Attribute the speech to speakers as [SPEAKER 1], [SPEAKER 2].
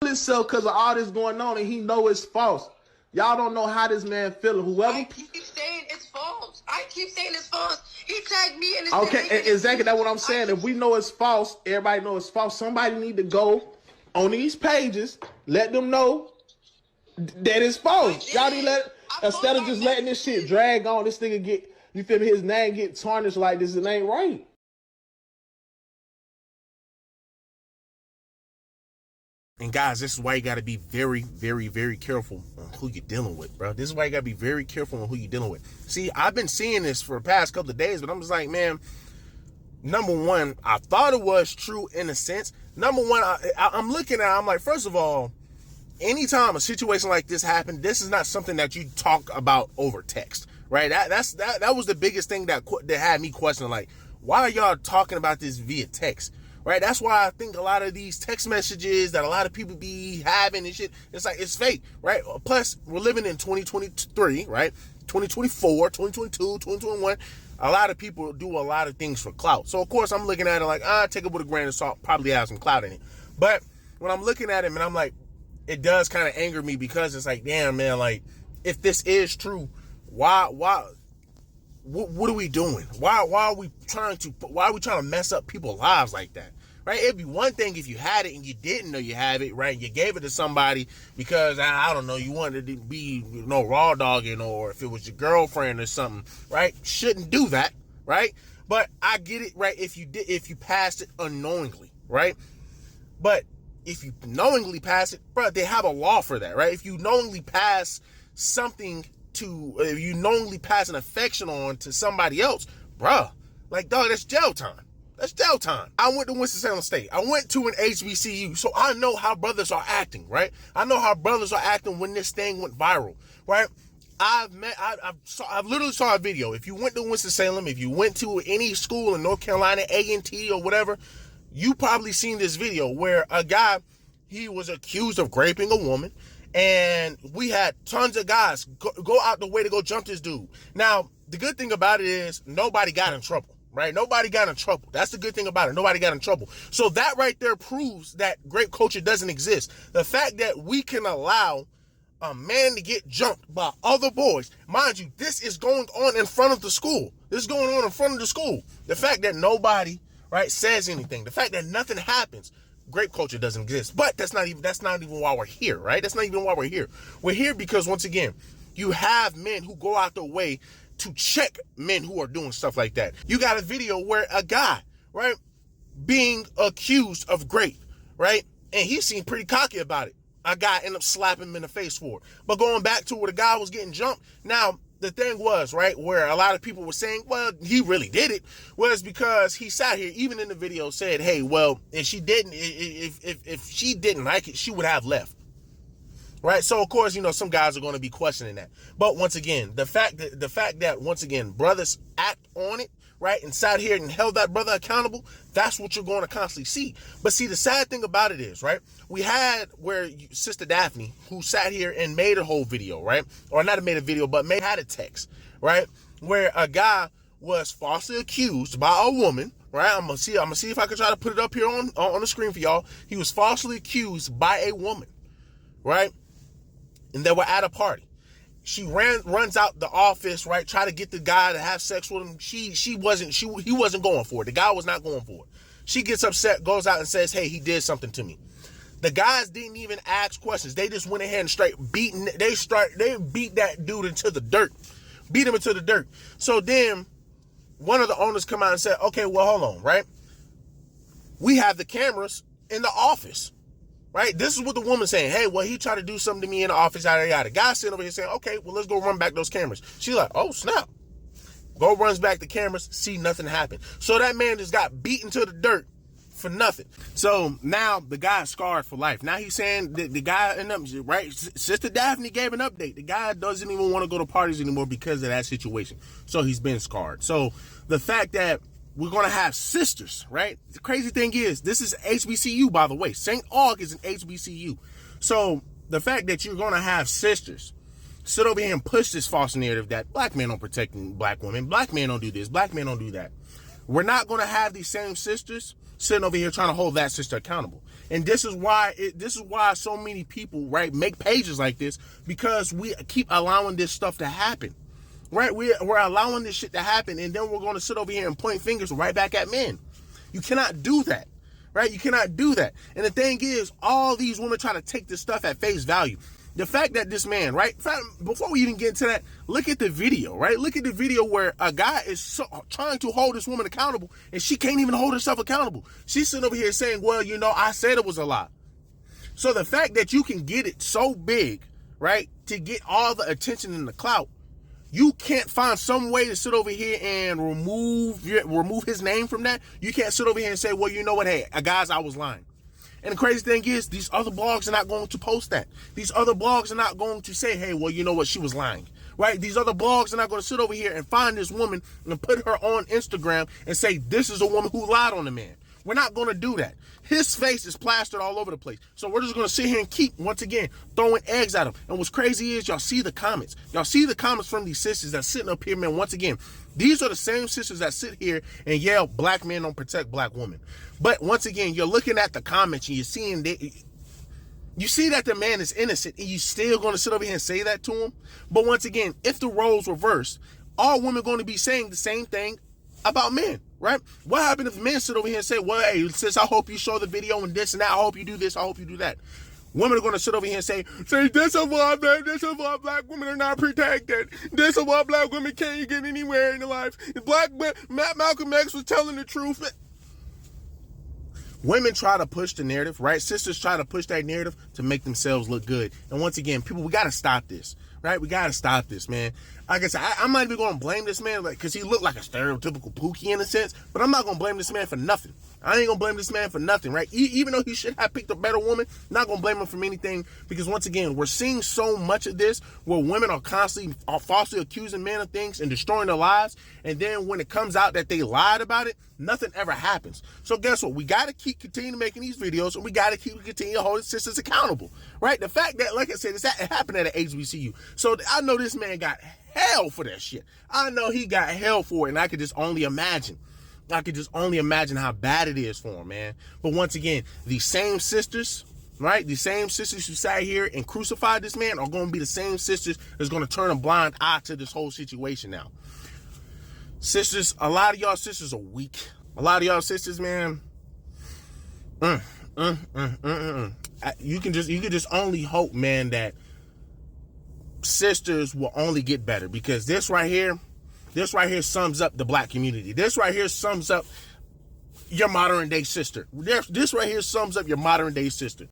[SPEAKER 1] himself because of all this going on, and he know it's false. Y'all don't know how this man feeling. Whoever.
[SPEAKER 2] I keep saying it's false. He tagged me in his
[SPEAKER 1] Okay, exactly. That's what I'm saying. If we know it's false, everybody know it's false. Somebody need to go on these pages, let them know that it's false. Y'all need instead of just letting this shit drag on, this nigga get, you feel me, his name get tarnished like this, it ain't right.
[SPEAKER 3] And guys, this is why you got to be very, very, very careful on who you're dealing with, bro. This is why you got to be very careful on who you're dealing with. See, I've been seeing this for the past couple of days, but I'm just like, man, number one, I thought it was true in a sense. Number one, I'm looking at it, I'm like, first of all, anytime a situation like this happened, this is not something that you talk about over text, right? That was the biggest thing that had me questioning, like, why are y'all talking about this via text? Right, that's why I think a lot of these text messages that a lot of people be having and shit, it's like, it's fake, right? Plus, we're living in 2023, right? 2024, 2022, 2021. A lot of people do a lot of things for clout. So, of course, I'm looking at it like, take it with a grain of salt, probably have some clout in it. But when I'm looking at it, man, I'm like, it does kind of anger me because it's like, damn, man, like, if this is true, why? What are we doing? Why are we trying to mess up people's lives like that? Right? It'd be one thing if you had it and you didn't know you have it, right? You gave it to somebody because, I don't know, you wanted to be, raw dogging, or if it was your girlfriend or something, right? Shouldn't do that, right? But I get it, right? If you passed it unknowingly, right? But if you knowingly pass it, bro, they have a law for that, right? If you knowingly pass something if you knowingly pass an affection on to somebody else, bruh, like, dog, that's jail time. That's jail time. I went to Winston-Salem State. I went to an HBCU, so I know how brothers are acting, right? I know how brothers are acting when this thing went viral, right? I've literally saw a video. If you went to Winston-Salem, if you went to any school in North Carolina, A&T or whatever, you probably seen this video where a guy, he was accused of raping a woman, and we had tons of guys go out the way to go jump this dude. Now, the good thing about it is nobody got in trouble. Right? Nobody got in trouble. That's the good thing about it. Nobody got in trouble. So that right there proves that rape culture doesn't exist. The fact that we can allow a man to get jumped by other boys. Mind you, this is going on in front of the school. This is going on in front of the school. The fact that nobody, right, says anything. The fact that nothing happens. Rape culture doesn't exist. But that's not even why we're here, right? That's not even why we're here. We're here because, once again, you have men who go out their way to check men who are doing stuff like that. You got a video where a guy, right, being accused of rape, right? And he seemed pretty cocky about it. A guy ended up slapping him in the face for it. But going back to where the guy was getting jumped, now, the thing was, right, where a lot of people were saying, well, he really did it, was because he sat here, even in the video, said, hey, well, if she didn't like it, she would have left. Right. So, of course, some guys are going to be questioning that. But once again, the fact that once again, brothers act on it, right, and sat here and held that brother accountable, that's what you're going to constantly see. But see, the sad thing about it is, right, we had where Sister Daphne, who sat here and made a whole video, right, or not made a video, but had a text, right, where a guy was falsely accused by a woman, right? I'm gonna see if I can try to put it up here on the screen for y'all. He was falsely accused by a woman, right? And they were at a party. She runs out the office, right? Try to get the guy to have sex with him. He wasn't going for it. The guy was not going for it. She gets upset, goes out and says, hey, he did something to me. The guys didn't even ask questions. They just went ahead and they beat that dude into the dirt. Beat him into the dirt. So then one of the owners come out and said, okay, well, hold on, right? We have the cameras in the office. Right? This is what the woman's saying. Hey, well, he tried to do something to me in the office, yada, yada. Guy sitting over here saying, okay, well, let's go run back those cameras. She's like, oh, snap. Go runs back the cameras, see nothing happen. So that man just got beaten to the dirt for nothing. So now the guy's scarred for life. Now he's saying that the guy ended up, right? Sister Daphne gave an update. The guy doesn't even want to go to parties anymore because of that situation. So he's been scarred. So the fact that we're going to have sisters, right? The crazy thing is, this is HBCU, by the way. St. Aug is an HBCU. So the fact that you're going to have sisters sit over here and push this false narrative that black men don't protect black women, black men don't do this, black men don't do that. We're not going to have these same sisters sitting over here trying to hold that sister accountable. And this is why so many people, right, make pages like this, because we keep allowing this stuff to happen. Right? We're allowing this shit to happen, and then we're going to sit over here and point fingers right back at men. You cannot do that. Right? You cannot do that. And the thing is, all these women try to take this stuff at face value. The fact that this man, right? Before we even get into that, look at the video, right? Look at the video where a guy is trying to hold this woman accountable, and she can't even hold herself accountable. She's sitting over here saying, well, you know, I said it was a lie. So the fact that you can get it so big, right, to get all the attention and the clout, you can't find some way to sit over here and remove his name from that. You can't sit over here and say, well, you know what? Hey, guys, I was lying. And the crazy thing is, these other blogs are not going to post that. These other blogs are not going to say, hey, well, you know what? She was lying, right? These other blogs are not going to sit over here and find this woman and put her on Instagram and say, this is a woman who lied on the man. We're not going to do that. His face is plastered all over the place. So we're just going to sit here and keep, once again, throwing eggs at him. And what's crazy is y'all see the comments. Y'all see the comments from these sisters that's sitting up here, man. Once again, these are the same sisters that sit here and yell, black men don't protect black women. But once again, you're looking at the comments and you're seeing that, you see that the man is innocent, and you still going to sit over here and say that to him. But once again, if the roles reverse, all women going to be saying the same thing about men, right? What happened if men sit over here and say, well, hey, sis, I hope you show the video and this and that. I hope you do this. I hope you do that. Women are going to sit over here and say this is why black women are not protected. This is why black women can't get anywhere in their life. Malcolm X was telling the truth. Women try to push the narrative, right? Sisters try to push that narrative to make themselves look good. And once again, people, we got to stop this, right? We got to stop this, man. Like I said, I'm not even going to blame this man, like, because he looked like a stereotypical Pookie in a sense, but I'm not going to blame this man for nothing. I ain't going to blame this man for nothing, right? Even though he should have picked a better woman, not going to blame him for anything, because once again, we're seeing so much of this where women are constantly falsely accusing men of things and destroying their lives, and then when it comes out that they lied about it, nothing ever happens. So guess what? We got to keep continuing making these videos, and we got to continue to hold sisters accountable, right? The fact that, like I said, it happened at an HBCU. So I know this man got hell for that shit. I know he got hell for it, and I could just only imagine. How bad it is for him, man. But once again, these same sisters, right? These same sisters who sat here and crucified this man are going to be the same sisters that's going to turn a blind eye to this whole situation now. Sisters, a lot of y'all sisters are weak. A lot of y'all sisters, man. You can just only hope, man, that sisters will only get better, because this right here sums up the black community. This right here sums up your modern day sister. This right here sums up your modern day sister.